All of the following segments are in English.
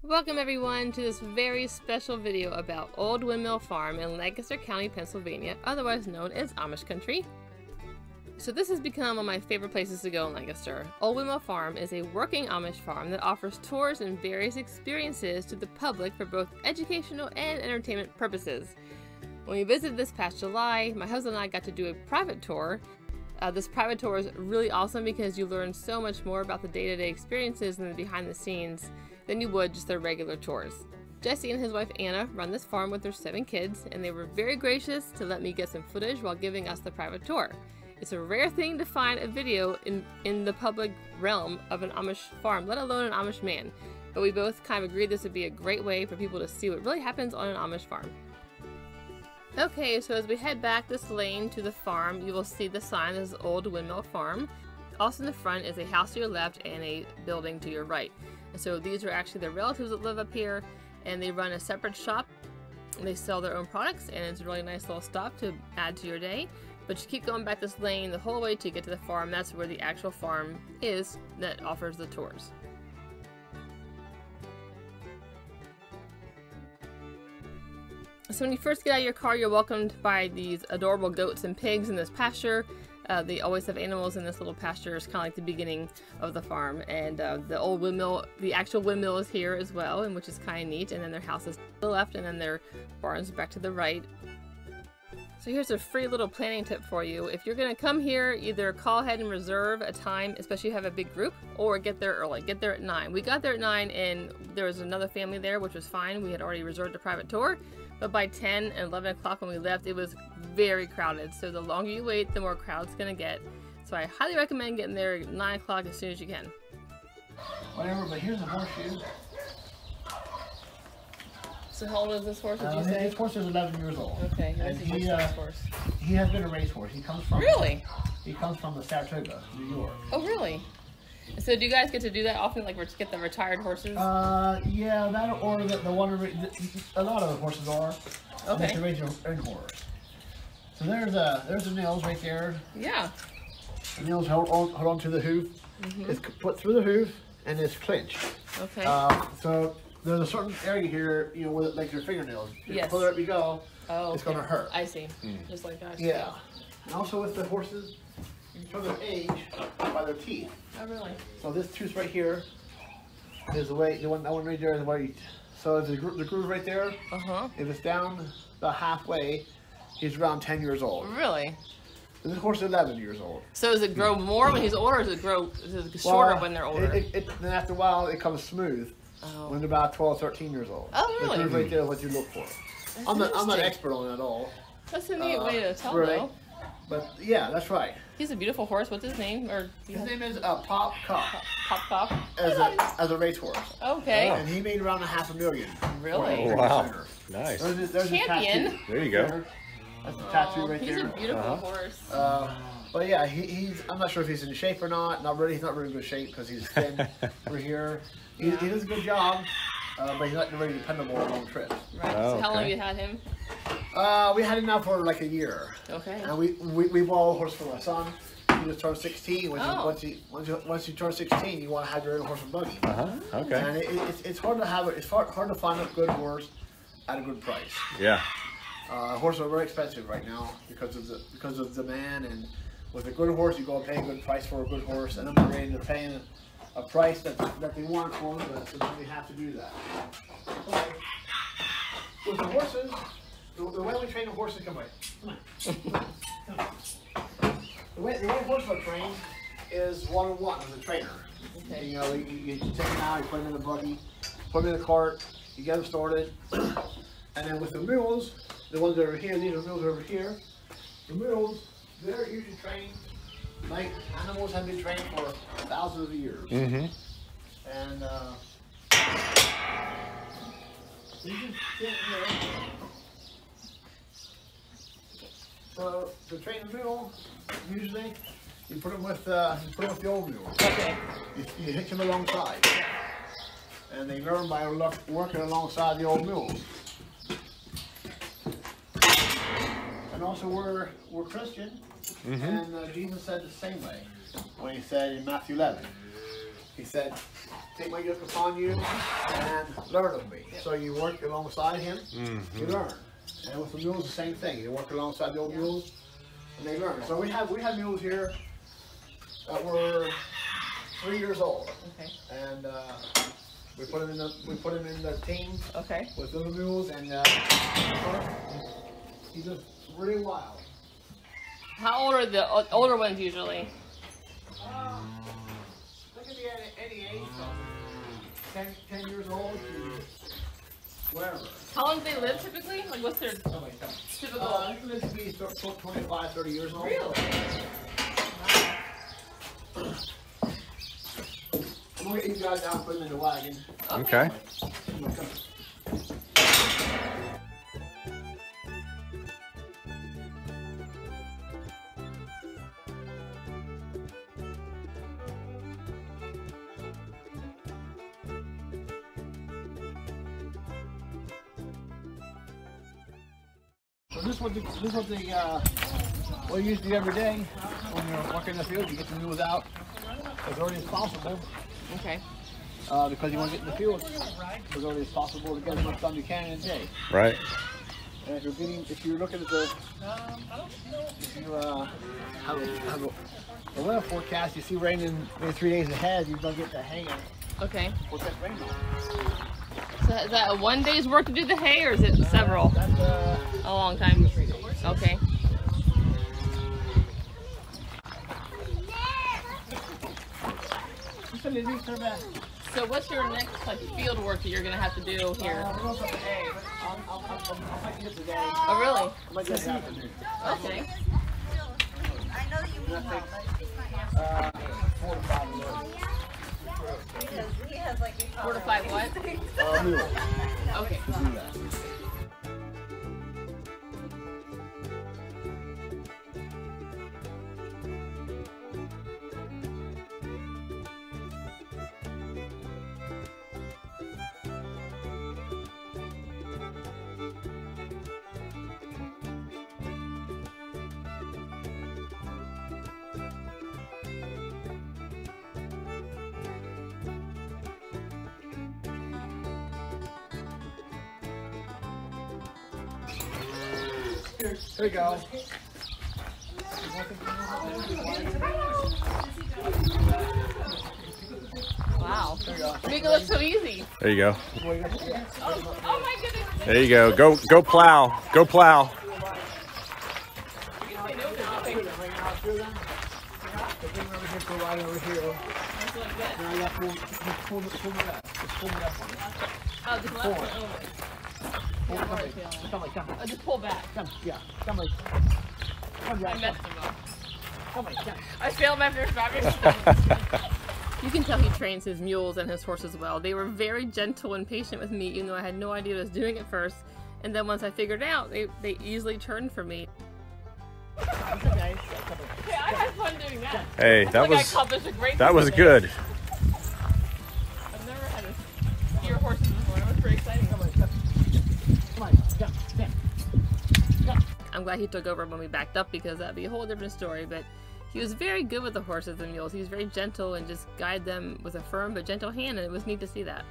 Welcome everyone to this very special video about Old Windmill Farm in Lancaster County, Pennsylvania, otherwise known as Amish country. So this has become one of my favorite places to go in Lancaster. Old Windmill Farm is a working Amish farm that offers tours and various experiences to the public for both educational and entertainment purposes. When we visited this past July, my husband and I got to do a private tour. This private tour is really awesome because you learn so much more about the day-to-day experiences and the behind the scenes than you would just their regular tours. Jesse and his wife Anna run this farm with their 7 kids, and they were very gracious to let me get some footage while giving us the private tour. It's a rare thing to find a video in the public realm of an Amish farm, let alone an Amish man. But we both kind of agreed this would be a great way for people to see what really happens on an Amish farm. Okay, so as we head back this lane to the farm, you will see the sign that says Old Windmill Farm. Also in the front is a house to your left and a building to your right. And so these are actually their relatives that live up here, and they run a separate shop. They sell their own products, and it's a really nice little stop to add to your day. But you keep going back this lane the whole way to get to the farm. That's where the actual farm is that offers the tours. So when you first get out of your car, you're welcomed by these adorable goats and pigs in this pasture. They always have animals in this little pasture. It's kind of like the beginning of the farm. And the old windmill, the actual windmill is here as well, and which is kind of neat. And then their house is to the left, and then their barns back to the right. So here's a free little planning tip for you. If you're going to come here, either call ahead and reserve a time, especially if you have a big group, or get there early. Get there at 9. We got there at 9, and there was another family there, which was fine. We had already reserved a private tour. But by 10 and 11 o'clock when we left, it was very crowded. So the longer you wait, the more crowd it's going to get. So I highly recommend getting there at 9 o'clock as soon as you can. Whatever, but here's a horseshoe. So how old is this horse, did you say? This horse is 11 years old. Okay, and he has been a racehorse. He comes from Really? He comes from the Saratoga, New York. Oh, really? So do you guys get to do that often, like get the retired horses? Yeah, that or the one, a lot of the horses are. Okay. They raise their own horse. So there's the nails right there. Yeah. The nails hold on to the hoof. It's put through the hoof and it's clinched. Okay. So there's a certain area here, you know, with like your fingernails. Yes. The further up you go, oh, it's gonna hurt. I see. Just like that. Yeah. And also with the horses, you can show their age by their teeth. Oh, really? So this tooth right here is the way, that one right there is the way. So if the groove right there, if it's down about halfway, he's around 10 years old. Really? And this horse is 11 years old. So does it grow more when he's older, or does it grow shorter when they're older? Then after a while, it comes smooth when they're about 12, 13 years old. Oh, really? The groove right there is what you look for. I'm not an expert on it at all. That's a neat way to tell, really? though. But yeah, that's right. He's a beautiful horse. What's his name? His name is Pop Cop. Pop Cop? As a racehorse. Okay. And he made around $500,000. Really? Oh, wow. Nice. There's Champion. There you go. That's the tattoo right he's there. He's a beautiful horse. But yeah, I'm not sure if he's in shape or not. Not really. He's not really in good shape because he's thin over here. He does a good job, but he's not very dependable on long trips. Right. Oh, so how long okay. have you had him? We had him now for like a year. Okay. And we bought a horse for my son. He just turned 16. Once you turn 16, you want to have your own horse and buggy. Okay. And it's hard to have it. It's hard to find a good horse at a good price. Yeah. Horses are very expensive right now because of demand, and with a good horse, you go and pay a good price for a good horse, and then they're paying a price that they want for them, so they have to do that. With the horses, the way we train the horses, come on. The way horses are trained is one-on-one with a trainer. Okay. You know, you take them out, you put them in the buggy, put them in the cart, you get them started, and then with the mules, the ones that are here, these are mules over here. The mules, they're usually trained like animals have been trained for thousands of years. And you can sit here. So to train a mule, usually you put them with the old mule. Okay. You hitch them alongside, and they learn by working alongside the old mules. And also we're Christian, and Jesus said the same way when he said in Matthew 11, he said, take my yoke upon you and learn of me. So you work alongside him, you learn. And with the mules, the same thing. You work alongside the old mules, and they learn. So we have mules here that were 3 years old. Okay. And we put them in the team. Okay. With little mules, and he's just really wild. How old are the older ones usually? They can be any age, from 10 years old to wherever. How long do they live typically? Like what's their typical? They can live to be 25, 30 years old. Really? I'm going to get you guys out and put them in the wagon. Okay. Come on, come on. So this is what we usually do every day when you're working in the field. You get the mules out as early as possible. Okay. Because you want to get in the field as early as possible to get as much done you can in a day. Right. And if you're looking at the, if you have a weather forecast, you see rain in maybe 3 days ahead, you're going to get the hay in. Okay. What's that rain on? So is that a 1 day's work to do the hay, or is it several? That's A long time. 3 days. Okay. So what's your next like field work that you're gonna have to do here? We're going to put the hay, but I'll make it today. Oh really? I might get it afternoon. Okay. I know you mean That that, takes 4 to 5 minutes. because he has like a 4 to 5 what? Mule. Okay. To do that. Here you go. Wow. There you go. Make it look so easy. There you go. Oh my goodness. There you go. Go plow. Go plow. Oh, just left one over. Oh, just pull back. I messed him up. I failed my first driving. You can tell he trains his mules and his horses well. They were very gentle and patient with me, even though I had no idea what I was doing at first. And then once I figured it out, they easily turned for me. Hey, I had fun doing that. Hey, I accomplished a great that was thing good. today. I've never had to steer horses before. That was pretty exciting. I'm glad he took over when we backed up, because that'd be a whole different story. But he was very good with the horses and mules. He was very gentle and just guided them with a firm but gentle hand, and it was neat to see that.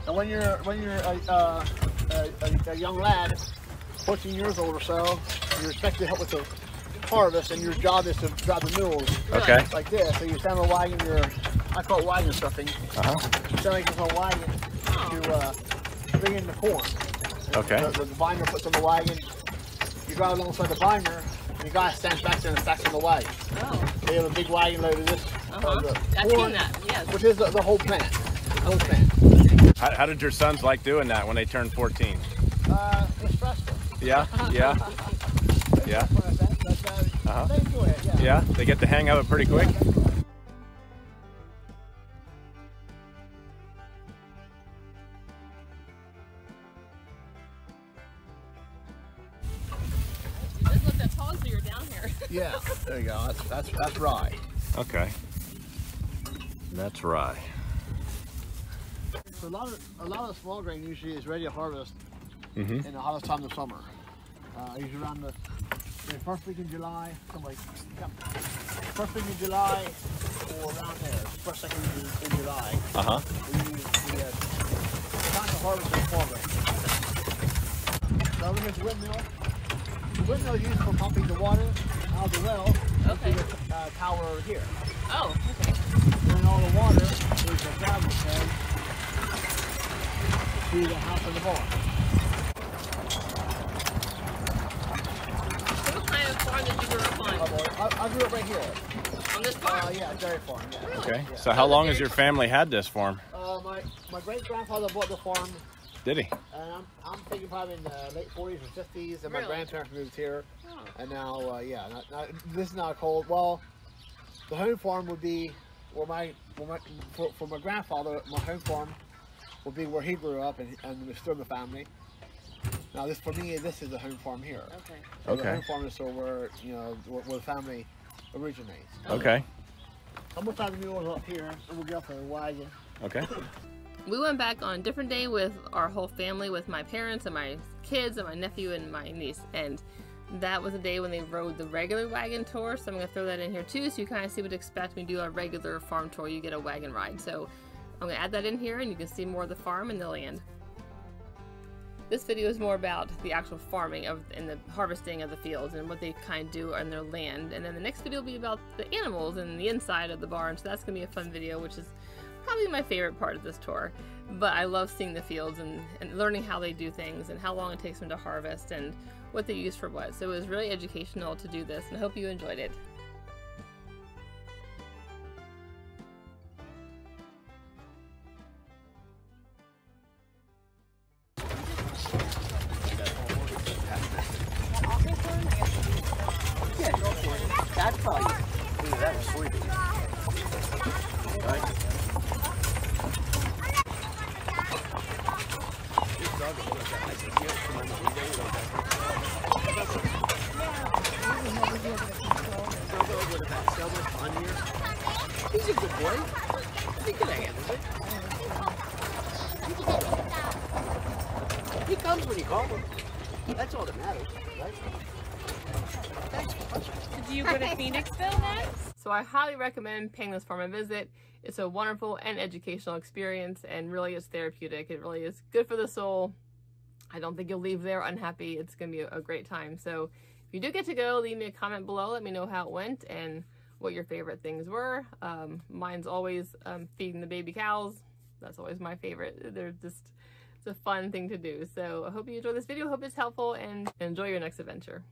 And when you're a young lad, 14 years old or so, you're expected to help with the harvest, and your job is to drive the mules. Okay. Like this. So you stand on a wagon. I call it wagon stuffing. You stand like on a wagon to bring in the corn. Okay. The binder puts on the wagon. You drive alongside the binder, and the guy stands back there and stacks on the wagon. Oh. They have a big wagon load of this. I've seen that, yes. Which is the whole plant. The whole plant. How did your sons like doing that when they turned 14? It's stressful. Yeah? Yeah? Yeah? Uh-huh. They enjoy it, yeah. Yeah, they get the hang of it pretty quick. Just look that tall, so you're down here. Yeah, there you go. That's rye. Okay. That's rye. So a lot of the small grain usually is ready to harvest Mm-hmm. in the hottest time of summer. Usually around the first week in July, first week in July or around there, first, second week in July. Uh-huh. We use the time to harvest the small grain. So here's the windmill. The windmill is used for pumping the water out of the well Okay. into the tower over here. Oh, okay. And all the water is the gravel fed to the house of the barn. What kind of farm did you grow up on? I grew up right here. On this farm? Yeah, dairy farm. Yeah. Okay. Yeah. So how long has your family had this farm? My great grandfather bought the farm, Did he? and I'm thinking probably in the late 40s or 50s. And my Really? grandparents moved here, Oh. and now this is not cold. Well, the home farm would be for my grandfather. My home farm would be where he grew up and was still the family. Now this for me, this is the home farm here. Okay. So the Okay. home farm is sort of where where the family originates. Okay. I'm gonna tie the mules up here, and we'll get off the wagon. Okay. We went back on a different day with our whole family, with my parents and my kids and my nephew and my niece, and that was the day when they rode the regular wagon tour, so I'm going to throw that in here too, so you kind of see what to expect when you do a regular farm tour. You get a wagon ride, so I'm going to add that in here and you can see more of the farm and the land. This video is more about the actual farming and the harvesting of the fields and what they kind of do on their land, and then the next video will be about the animals and the inside of the barn, so that's going to be a fun video, which is probably my favorite part of this tour. But I love seeing the fields and learning how they do things and how long it takes them to harvest and what they use for what. So it was really educational to do this, and I hope you enjoyed it. Yeah, go for it. That's probably. That was sweet. Right? He's a good boy. He can handle it. He comes when you call him. That's all that matters, right? Do you go to Phoenixville next? So I highly recommend paying this farm a visit. It's a wonderful and educational experience, and really is therapeutic. It really is good for the soul. I don't think you'll leave there unhappy. It's going to be a great time. So if you do get to go, leave me a comment below. Let me know how it went and what your favorite things were. Mine's always feeding the baby cows. That's always my favorite. It's a fun thing to do. So I hope you enjoyed this video. Hope it's helpful, and enjoy your next adventure.